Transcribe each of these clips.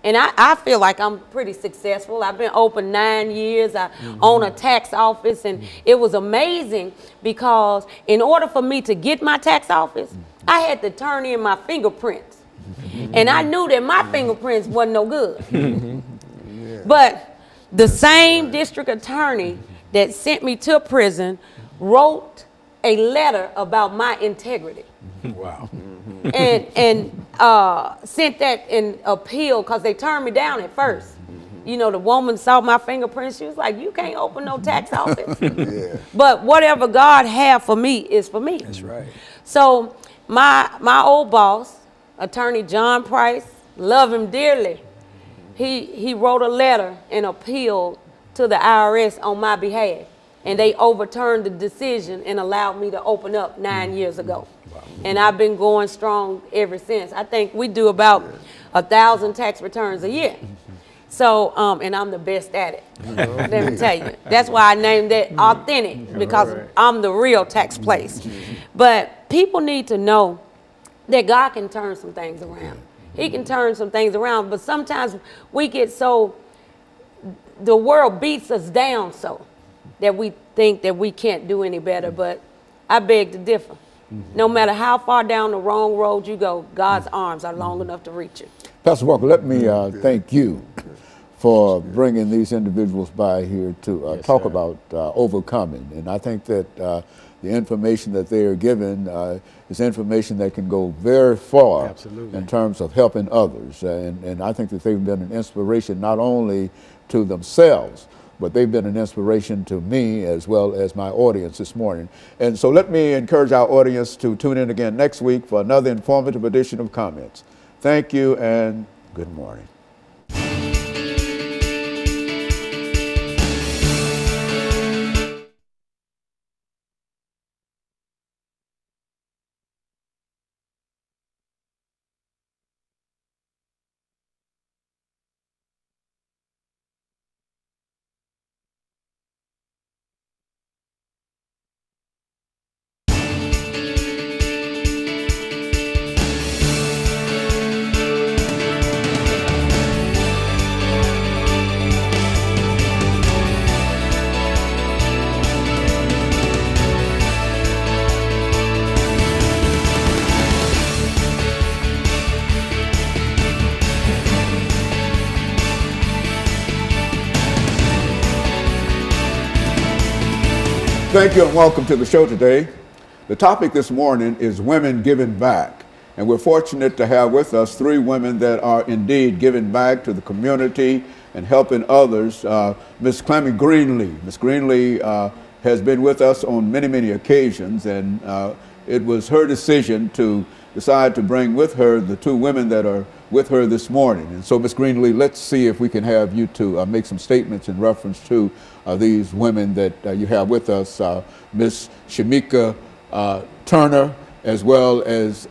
And I feel like I'm pretty successful. I've been open 9 years. I own a tax office, and it was amazing because in order for me to get my tax office, I had to turn in my fingerprints. And I knew that my fingerprints wasn't no good. But the same district attorney that sent me to prison wrote a letter about my integrity. Wow. And sent that in appeal because they turned me down at first. You know, the woman saw my fingerprints. She was like, you can't open no tax office. Yeah. But whatever God had for me is for me. That's right. So my old boss, Attorney John Price, love him dearly. He wrote a letter in appeal to the IRS on my behalf. And they overturned the decision and allowed me to open up 9 years ago. Wow. And I've been going strong ever since. I think we do about 1,000 tax returns a year. So, and I'm the best at it. Let me tell you. That's why I named it authentic, because I'm the real tax place. But people need to know that God can turn some things around. He can turn some things around, but sometimes we get so, the world beats us down so that we think that we can't do any better, but I beg to differ. No matter how far down the wrong road you go, God's arms are long enough to reach you. Pastor Walker, let me thank you for bringing these individuals by here to talk about overcoming. And I think that the information that they are given is information that can go very far in terms of helping others. And I think that they've been an inspiration not only to themselves, but they've been an inspiration to me as well as my audience this morning. And so let me encourage our audience to tune in again next week for another informative edition of Comments. Thank you and good morning. Thank you and welcome to the show today. The topic this morning is women giving back. And we're fortunate to have with us three women that are indeed giving back to the community and helping others. Ms. CGreenlee. Ms. Greenlee has been with us on many, many occasions, and it was her decision to decide to bring with her the two women that are with her this morning. And so, Ms. Greenlee, let's see if we can have you to make some statements in reference to these women that you have with us, Ms. Shamika Turner, as well as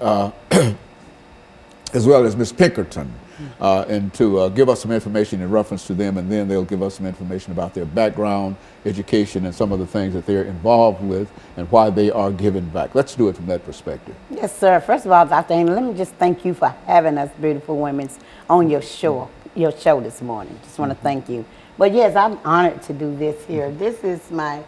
Ms. Pinkerton, and to give us some information in reference to them, and then they'll give us some information about their background, education, and some of the things that they're involved with and why they are giving back. Let's do it from that perspective. Yes, sir. First of all, Dr. Amy, let me just thank you for having us beautiful women on your show this morning. Just want to thank you. But yes, I'm honored to do this here. This is my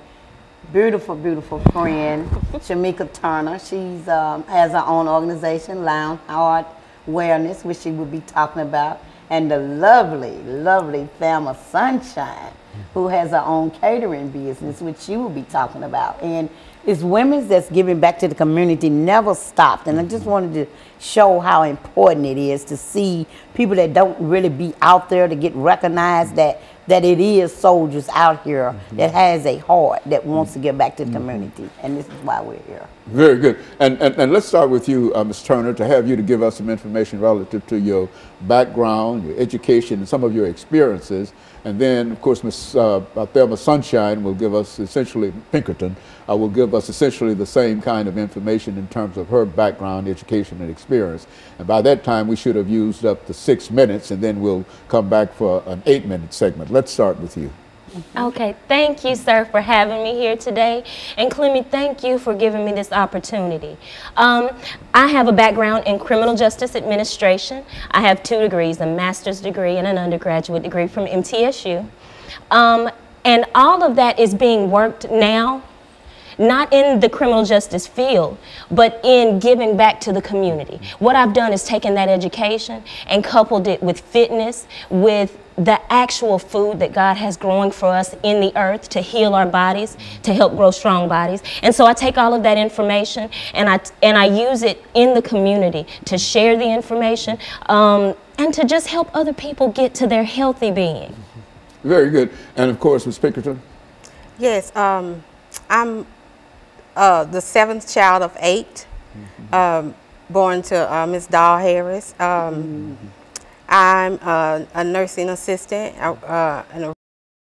beautiful, beautiful friend, Shamika Turner. She's has her own organization, Lounge Heart Awareness, which she will be talking about, and the lovely, lovely Thelma Sunshine, who has her own catering business, which she will be talking about. And it's women that's giving back to the community never stopped. And I just wanted to show how important it is to see people that don't really be out there to get recognized, that it is soldiers out here that has a heart that wants to give back to the community. And this is why we're here. Very good. And let's start with you, Ms. Turner, to have you to give us some information relative to your background, your education, and some of your experiences. And then, of course, Ms. Thelma Sunshine will give us essentially, Pinkerton, will give us essentially the same kind of information in terms of her background, education, and experience. And by that time, we should have used up the 6 minutes, and then we'll come back for an 8-minute segment. Let's start with you. Okay, thank you, sir, for having me here today. And Clemmy, thank you for giving me this opportunity. I have a background in criminal justice administration. I have 2 degrees, a master's degree and an undergraduate degree from MTSU. And all of that is being worked now, not in the criminal justice field, but in giving back to the community. What I've done is taken that education and coupled it with fitness, with the actual food that God has growing for us in the earth to heal our bodies, to help grow strong bodies. And so I take all of that information and I use it in the community to share the information and to just help other people get to their healthy being. Very good. And of course, Ms. Pinkerton? Yes, I'm the 7th child of 8, born to Miss Doll Harris. I'm a nursing assistant and a